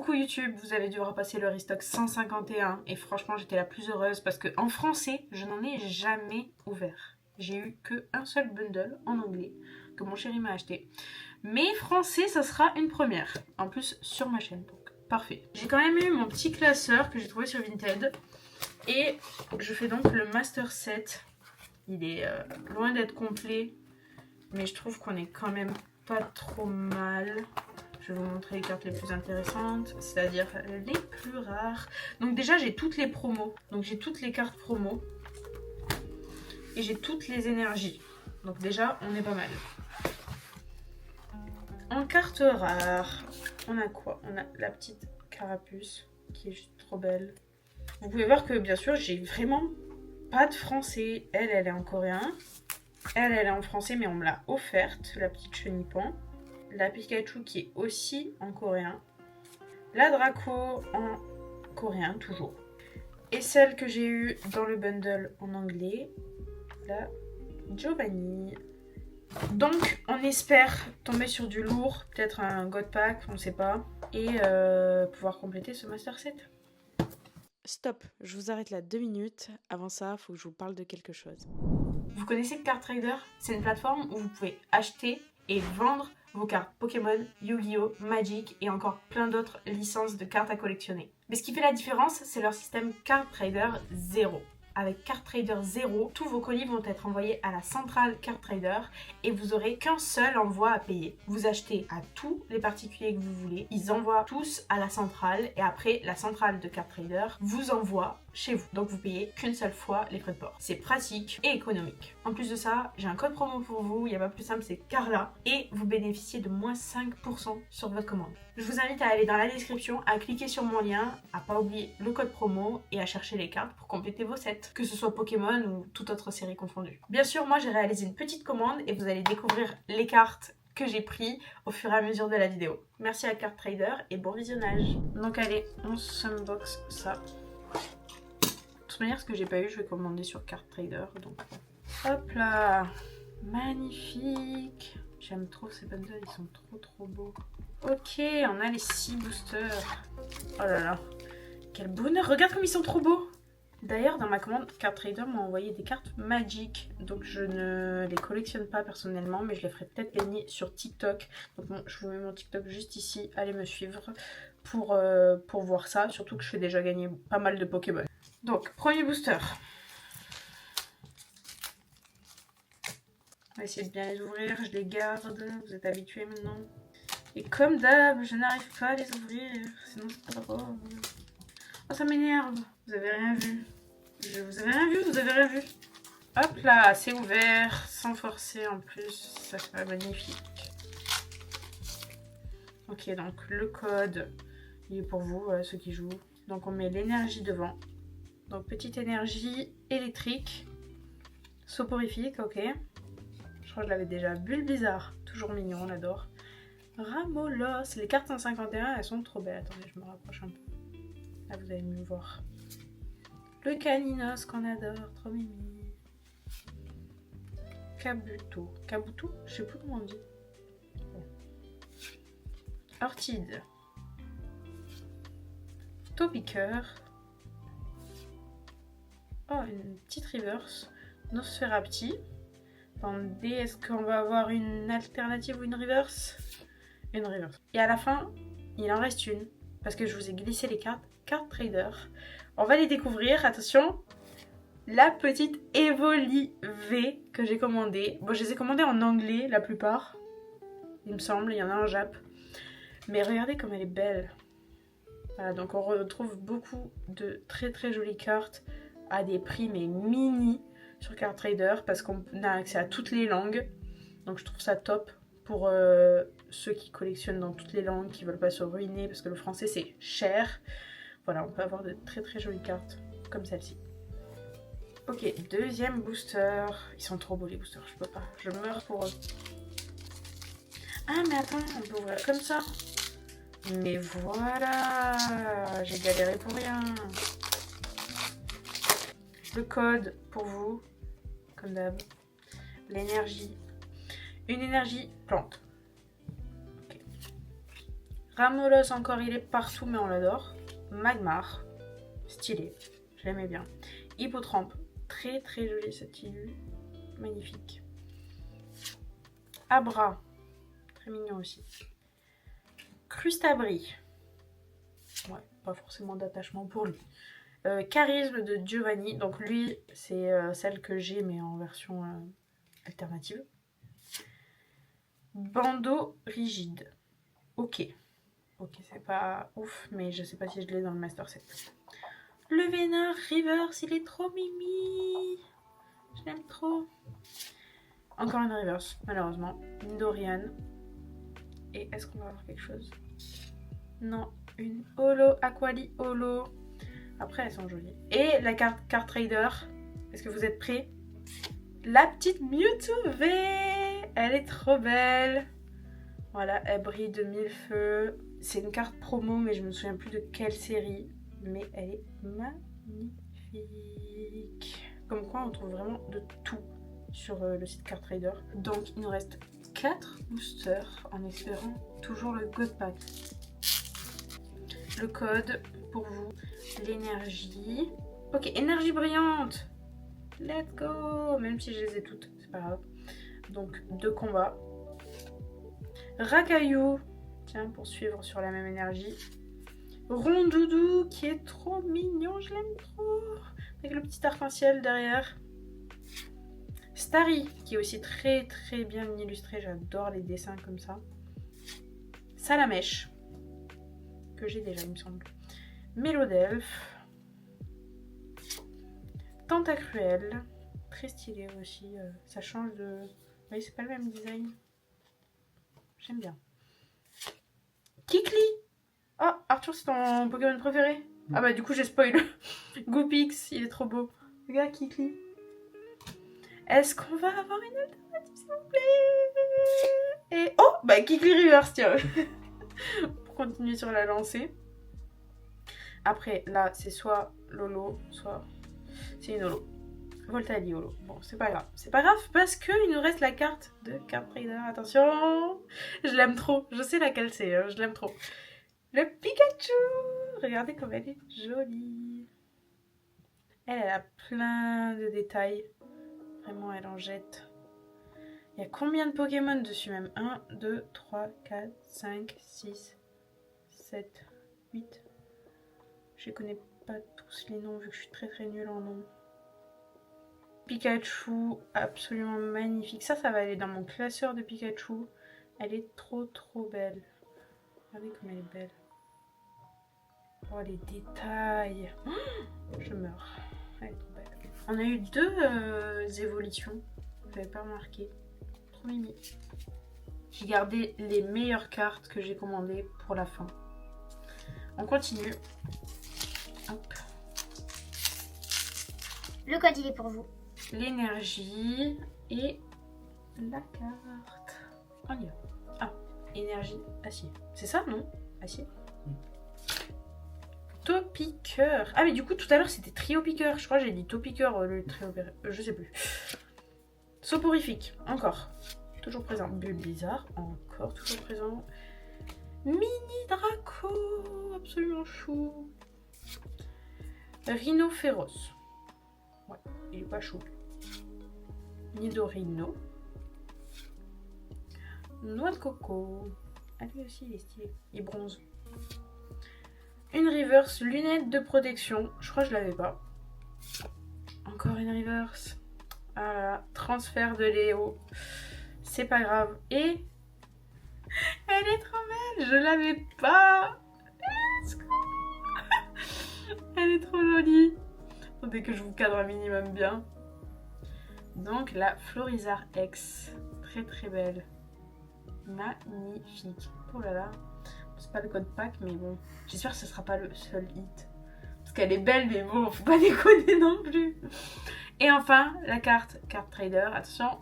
Coucou YouTube, vous avez dû repasser le restock 151 et franchement j'étais la plus heureuse parce que en français je n'en ai jamais ouvert. J'ai eu que un seul bundle en anglais que mon chéri m'a acheté. Mais français ça sera une première, en plus sur ma chaîne, donc parfait. J'ai quand même eu mon petit classeur que j'ai trouvé sur Vinted et je fais donc le master set. Il est loin d'être complet mais je trouve qu'on est quand même pas trop mal. Je vais vous montrer les cartes les plus intéressantes, c'est-à-dire les plus rares. Donc déjà, j'ai toutes les promos. Donc j'ai toutes les cartes promos. Et j'ai toutes les énergies. Donc déjà, on est pas mal. En cartes rares, on a quoi? On a la petite carapuce, qui est juste trop belle. Vous pouvez voir que, bien sûr, j'ai vraiment pas de français. Elle est en coréen. Elle est en français, mais on me l'a offerte, la petite chenipan. La Pikachu qui est aussi en coréen. La Draco en coréen, toujours. Et celle que j'ai eue dans le bundle en anglais, la Giovanni. Donc, on espère tomber sur du lourd, peut-être un God Pack, on ne sait pas, et pouvoir compléter ce Master Set. Stop, je vous arrête là 2 minutes. Avant ça, il faut que je vous parle de quelque chose. Vous connaissez Card Trader? C'est une plateforme où vous pouvez acheter et vendre vos cartes Pokémon, Yu-Gi-Oh, Magic et encore plein d'autres licences de cartes à collectionner. Mais ce qui fait la différence, c'est leur système Card Trader 0. Avec Card Trader 0, tous vos colis vont être envoyés à la centrale Card Trader et vous n'aurez qu'un seul envoi à payer. Vous achetez à tous les particuliers que vous voulez, ils envoient tous à la centrale et après la centrale de Card Trader vous envoie chez vous. Donc vous payez qu'une seule fois les frais de port. C'est pratique et économique. En plus de ça, j'ai un code promo pour vous, il n'y a pas plus simple, c'est Carla et vous bénéficiez de moins 5% sur votre commande. Je vous invite à aller dans la description, à cliquer sur mon lien, à pas oublier le code promo et à chercher les cartes pour compléter vos sets, que ce soit Pokémon ou toute autre série confondue. Bien sûr, moi j'ai réalisé une petite commande et vous allez découvrir les cartes que j'ai pris au fur et à mesure de la vidéo. Merci à Card Trader et bon visionnage. Donc allez, on s'unbox ça. De toute manière, ce que j'ai pas eu, je vais commander sur Card Trader. Donc hop là, magnifique. J'aime trop ces bundles, ils sont trop beaux. Ok, on a les 6 boosters. Oh là là, quel bonheur, regarde comme ils sont trop beaux. D'ailleurs, dans ma commande, Card Trader m'a envoyé des cartes Magic. Donc je ne les collectionne pas personnellement, mais je les ferai peut-être gagner sur TikTok. Donc bon, je vous mets mon TikTok juste ici, allez me suivre pour voir ça. Surtout que je fais déjà gagner pas mal de Pokémon. Donc, premier booster. On va essayer de bien les ouvrir, je les garde, vous êtes habitués maintenant. Et comme d'hab, je n'arrive pas à les ouvrir, sinon c'est pas drôle. Oh, ça m'énerve. Vous avez rien vu. Vous avez rien vu, vous avez rien vu. Hop là, c'est ouvert, sans forcer en plus, ça sera magnifique. Ok, donc le code, il est pour vous, ceux qui jouent. Donc on met l'énergie devant. Donc petite énergie électrique, soporifique, ok. Je crois que je l'avais déjà. Bulbizarre, toujours mignon, on adore. Ramolos, les cartes 151, elles sont trop belles. Attendez, je me rapproche un peu. Là, vous allez mieux voir. Le Caninos qu'on adore, trop mimi. Kabuto. Kabuto? Je sais plus comment on dit. Bon. Orchide. Topiqueur. Oh, une petite reverse. Nosferapti. Attendez, est-ce qu'on va avoir une alternative ou une reverse? Une reverse. Et à la fin, il en reste une. Parce que je vous ai glissé les cartes. Card Trader. On va les découvrir. Attention. La petite Evoli V que j'ai commandée. Bon, je les ai commandées en anglais la plupart. Il me semble, il y en a en jap. Mais regardez comme elle est belle. Voilà, donc on retrouve beaucoup de très jolies cartes à des prix mais mini sur Card Trader parce qu'on a accès à toutes les langues. Donc je trouve ça top pour ceux qui collectionnent dans toutes les langues, qui veulent pas se ruiner parce que le français c'est cher. Voilà, on peut avoir de très jolies cartes comme celle-ci. Ok, deuxième booster. Ils sont trop beaux les boosters, je peux pas. Je meurs pour eux. Ah mais attends, on peut ouvrir comme ça. Mais voilà, j'ai galéré pour rien. Le code pour vous, comme d'hab. L'énergie. Une énergie plante. Okay. Ramolos encore, il est partout, mais on l'adore. Magmar, stylé, je l'aimais bien. Hippotrampe, très très joli cette illu, magnifique. Abra, très mignon aussi. Crustabri, ouais, pas forcément d'attachement pour lui. Charisme de Giovanni, donc lui c'est celle que j'ai mais en version alternative. Bandeau rigide, ok, c'est pas ouf mais je sais pas si je l'ai dans le master set. Le Vénard Reverse, il est trop mimi, je l'aime trop. Encore une reverse malheureusement, une Dorian. Et est-ce qu'on va avoir quelque chose? Non, une holo, Aquali holo. Après, elles sont jolies. Et la carte Trader. Est-ce que vous êtes prêts? La petite Mewtwo V. Elle est trop belle. Voilà, elle brille de mille feux. C'est une carte promo, mais je me souviens plus de quelle série. Mais elle est magnifique. Comme quoi, on trouve vraiment de tout sur le site Card Trader. Donc, il nous reste 4 boosters en espérant toujours le God Pack. Le code pour vous, l'énergie. Ok, énergie brillante. Let's go. Même si je les ai toutes, c'est pas grave. Donc 2 combats. Rakaillou. Tiens, pour suivre sur la même énergie. Rondoudou qui est trop mignon, je l'aime trop. Avec le petit arc-en-ciel derrière. Starry qui est aussi très très bien illustré. J'adore les dessins comme ça. Salamèche. Que j'ai déjà il me semble. Mélodelphe. Tentacruel. Très stylé aussi. Ça change de... Oui, c'est pas le même design. J'aime bien. Kikli. Oh, Arthur, c'est ton Pokémon préféré? Ah bah du coup j'ai spoil. Goopix, il est trop beau. Regarde Kikli. Est-ce qu'on va avoir une alternative s'il vous plaît? Et... Oh, bah Kikli Reverse, tiens. Pour continuer sur la lancée. Après, là, c'est soit Lolo, soit... C'est une Holo. Voltali Holo. Bon, c'est pas grave. C'est pas grave parce qu'il nous reste la carte de Card Trader. Attention. Je l'aime trop. Je sais laquelle c'est. Hein. Je l'aime trop. Le Pikachu. Regardez comme elle est jolie. Elle a plein de détails. Vraiment, elle en jette. Il y a combien de Pokémon dessus même? 1, 2, 3, 4, 5, 6, 7, 8. Je les connais pas tous les noms vu que je suis très très nulle en noms. Pikachu, absolument magnifique. Ça va aller dans mon classeur de Pikachu. Elle est trop trop belle. Regardez comme elle est belle. Oh les détails. Oh, je meurs. Elle est trop belle. On a eu 2 évolutions. Vous n'avez pas remarqué. Trop mimi. J'ai gardé les meilleures cartes que j'ai commandées pour la fin. On continue. Hop. Le code il est pour vous. L'énergie et la carte. On y va. Ah, énergie, acier. C'est ça, non? Acier. Topiqueur. Ah mais du coup tout à l'heure c'était Triopiqueur. Je crois que j'ai dit Topiqueur le Triopiqueur. Je sais plus. Soporifique, encore. Toujours présent. Bulbizarre, encore toujours présent. Mini Draco, absolument chou. Rhino féroce. Ouais, il est pas chou. Nidorino. Noix de coco. Ah lui aussi il est stylé. Il bronze. Une reverse, lunette de protection. Je crois que je l'avais pas. Encore une reverse. Ah là là, transfert de Léo. C'est pas grave. Et elle est trop belle. Je l'avais pas. Elle est trop jolie. Attendez que je vous cadre un minimum bien. Donc la Florizarre X. Très très belle. Magnifique. Oh là là. C'est pas le code pack mais bon. J'espère que ce sera pas le seul hit. Parce qu'elle est belle mais bon, faut pas déconner non plus. Et enfin, la carte Trader. Attention.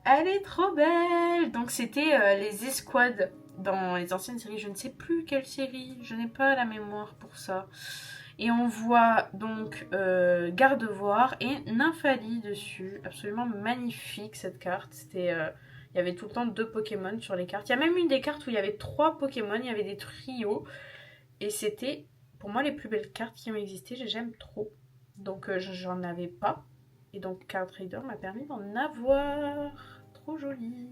Elle est trop belle. Donc c'était les escouades dans les anciennes séries. Je ne sais plus quelle série. Je n'ai pas la mémoire pour ça. Et on voit donc Gardevoir et Nymphali dessus. Absolument magnifique cette carte. C'était Il y avait tout le temps 2 Pokémon sur les cartes. Il y a même une des cartes où il y avait 3 Pokémon, il y avait des trios. Et c'était pour moi les plus belles cartes qui ont existé. J'aime trop. Donc j'en avais pas. Et donc Card Trader m'a permis d'en avoir. Trop joli.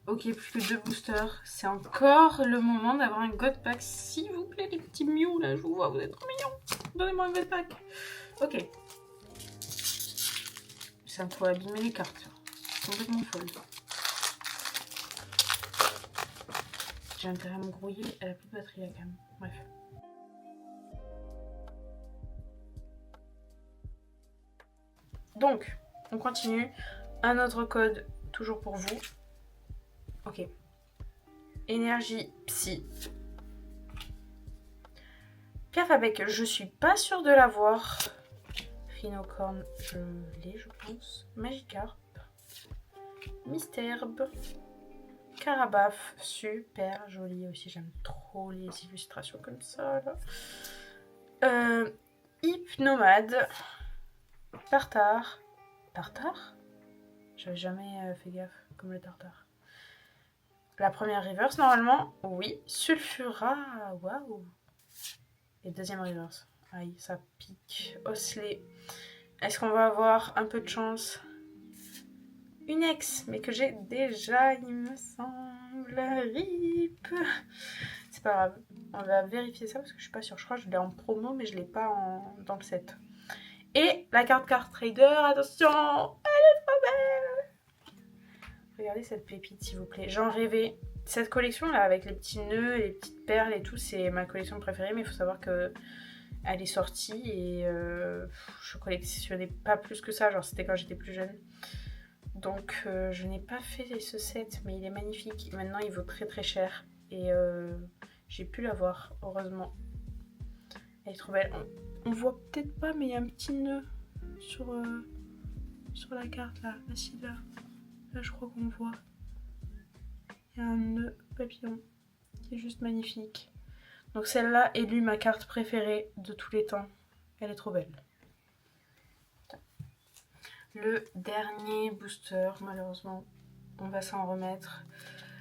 Ok, plus que 2 boosters. C'est encore le moment d'avoir un God Pack. S'il vous plaît, les petits mious, là, je vous vois, vous êtes trop mignons. Donnez-moi un God Pack. Ok. Ça me faut abîmer les cartes. C'est complètement folle. J'ai intérêt à me grouiller. Elle a plus de batterie, là, quand même. Bref. Donc, on continue. Un autre code, toujours pour vous. Ok. Énergie Psy. Pierre Fabec, je suis pas sûre de l'avoir. Rhinocorn, je l'ai, je pense. Magikarp. Mystherbe. Carabaf, super joli aussi. J'aime trop les illustrations comme ça. Là. Hypnomade. Tartare. Tartare? J'avais jamais fait gaffe comme le tartare. La première reverse normalement, oui. Sulfura, waouh. Et deuxième reverse. Aïe, ça pique. Osselet. Est-ce qu'on va avoir un peu de chance? Une ex, mais que j'ai déjà, il me semble. RIP. C'est pas grave. On va vérifier ça parce que je suis pas sûre. Je crois que je l'ai en promo, mais je l'ai pas dans le set. Et la carte Card Trader, attention, elle est trop belle. Regardez cette pépite, s'il vous plaît. J'en rêvais. Cette collection là, avec les petits nœuds, les petites perles et tout, c'est ma collection préférée. Mais il faut savoir que elle est sortie et je collectionnais pas plus que ça. Genre, c'était quand j'étais plus jeune. Donc, je n'ai pas fait ce set, mais il est magnifique. Maintenant, il vaut très très cher. Et j'ai pu l'avoir, heureusement. Elle est trop belle. On voit peut-être pas, mais il y a un petit nœud sur la carte là. Là, là, je crois qu'on voit. Il y a un nœud papillon qui est juste magnifique. Donc celle-là, élue ma carte préférée de tous les temps. Elle est trop belle. Le dernier booster, malheureusement, on va s'en remettre.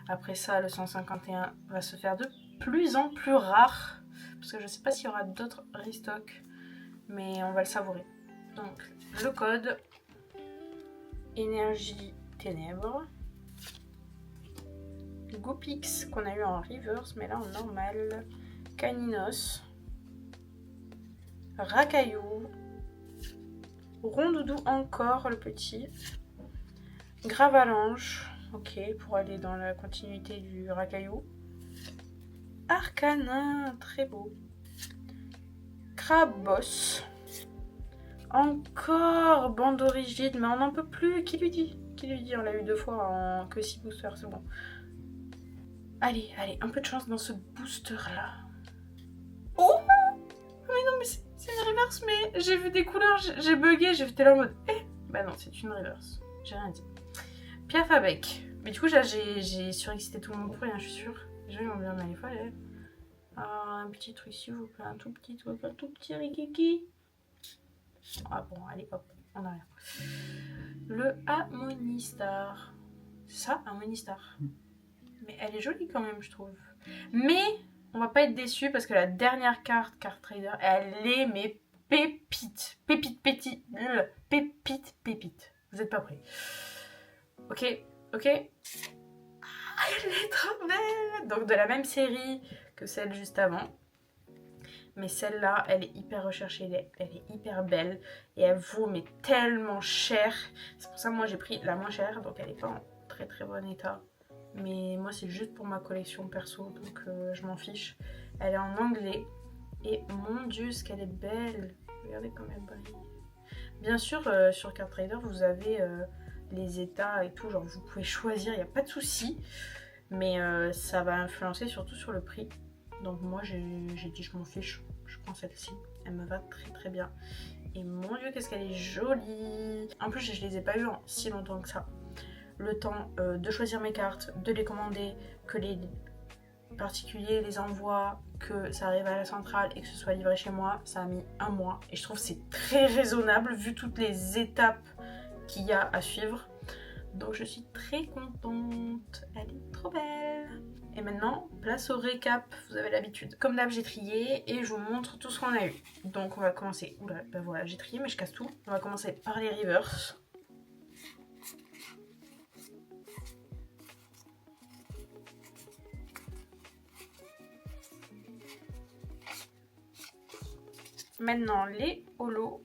Après ça, le 151 va se faire de plus en plus rare. Parce que je ne sais pas s'il y aura d'autres restocks. Mais on va le savourer. Donc, le code Énergie Ténèbres. Goopix qu'on a eu en reverse, mais là en normal. Caninos. Racaillou. Rondoudou encore, le petit. Gravalanche. Ok, pour aller dans la continuité du Racaillou. Arcanin, très beau. Crabos. Encore bandeau rigide, mais on n'en peut plus. Qui lui dit? On l'a eu 2 fois en que 6 boosters, c'est bon. Allez, un peu de chance dans ce booster là. Oh! Mais non, mais c'est une reverse, mais j'ai vu des couleurs, j'ai bugué, j'étais là en mode. Bah non, c'est une reverse. J'ai rien dit. Pierre Fabec. Mais du coup, j'ai surexcité tout le monde pour rien, je suis sûre. Les gens ils vont me dire, mais il faut aller. Un petit truc, s'il vous plaît, un tout petit rikiki. Ah bon, allez, hop, on a rien. Le Harmonistar. C'est ça, Harmonistar. Mais elle est jolie quand même, je trouve. Mais on va pas être déçus parce que la dernière carte, Card Trader, elle est mais pépite. Pépite. Vous êtes pas prêts? Ok. Ah, elle est trop belle. Donc de la même série que celle juste avant. Mais celle-là, elle est hyper recherchée, elle est hyper belle. Et elle vaut mais tellement cher. C'est pour ça que moi j'ai pris la moins chère. Donc elle est pas en très très bon état. Mais moi c'est juste pour ma collection perso. Donc je m'en fiche. Elle est en anglais. Et mon dieu ce qu'elle est belle. Regardez comme elle brille. Bien sûr sur Card Trader vous avez les états et tout. Genre vous pouvez choisir, il n'y a pas de souci. Mais ça va influencer surtout sur le prix. Donc moi j'ai dit je m'en fiche, je prends celle-ci, elle me va très très bien. Et mon dieu qu'est-ce qu'elle est jolie. En plus je les ai pas eu en si longtemps que ça. Le temps de choisir mes cartes, de les commander, que les particuliers les envoient, que ça arrive à la centrale et que ce soit livré chez moi, ça a mis 1 mois. Et je trouve que c'est très raisonnable vu toutes les étapes qu'il y a à suivre. Donc je suis très contente. Elle est trop belle. Et maintenant, place au récap. Vous avez l'habitude. Comme d'hab, j'ai trié et je vous montre tout ce qu'on a eu. Donc on va commencer. Oula, ben voilà, j'ai trié mais je casse tout. On va commencer par les Rivers. Maintenant les Holo.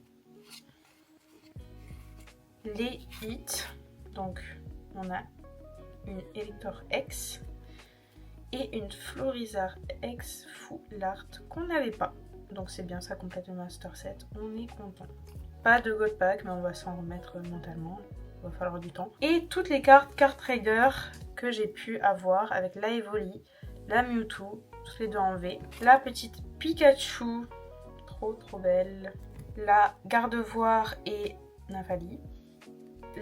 Les Hits. Donc on a une Elector X et une Florizard X Full Art qu'on n'avait pas. Donc c'est bien, ça complète le Master Set. On est content. Pas de God Pack, mais on va s'en remettre mentalement. Il va falloir du temps. Et toutes les cartes Card Trader que j'ai pu avoir avec la Evoli, la Mewtwo, toutes les deux en V. La petite Pikachu, trop belle. La Gardevoir et Nymphali.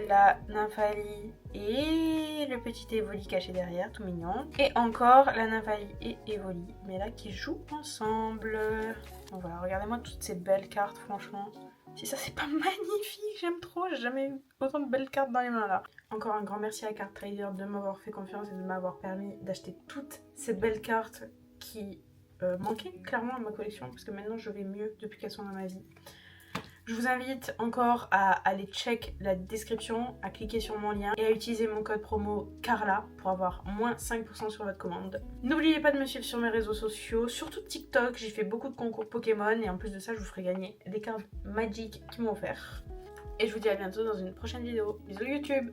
La Nymphali et le petit Evoli caché derrière, tout mignon. Et encore la Nymphali et Evoli, mais là qui jouent ensemble. Donc voilà, regardez-moi toutes ces belles cartes, franchement. Si ça c'est pas magnifique, j'aime trop, j'ai jamais eu autant de belles cartes dans les mains là. Encore un grand merci à Card Trader de m'avoir fait confiance et de m'avoir permis d'acheter toutes ces belles cartes qui manquaient clairement à ma collection, parce que maintenant je vais mieux depuis qu'elles sont dans ma vie. Je vous invite encore à aller check la description, à cliquer sur mon lien et à utiliser mon code promo Carla pour avoir moins 5% sur votre commande. N'oubliez pas de me suivre sur mes réseaux sociaux, surtout TikTok, j'ai fait beaucoup de concours Pokémon et en plus de ça je vous ferai gagner des cartes Magic qui m'ont offert. Et je vous dis à bientôt dans une prochaine vidéo. Bisous YouTube!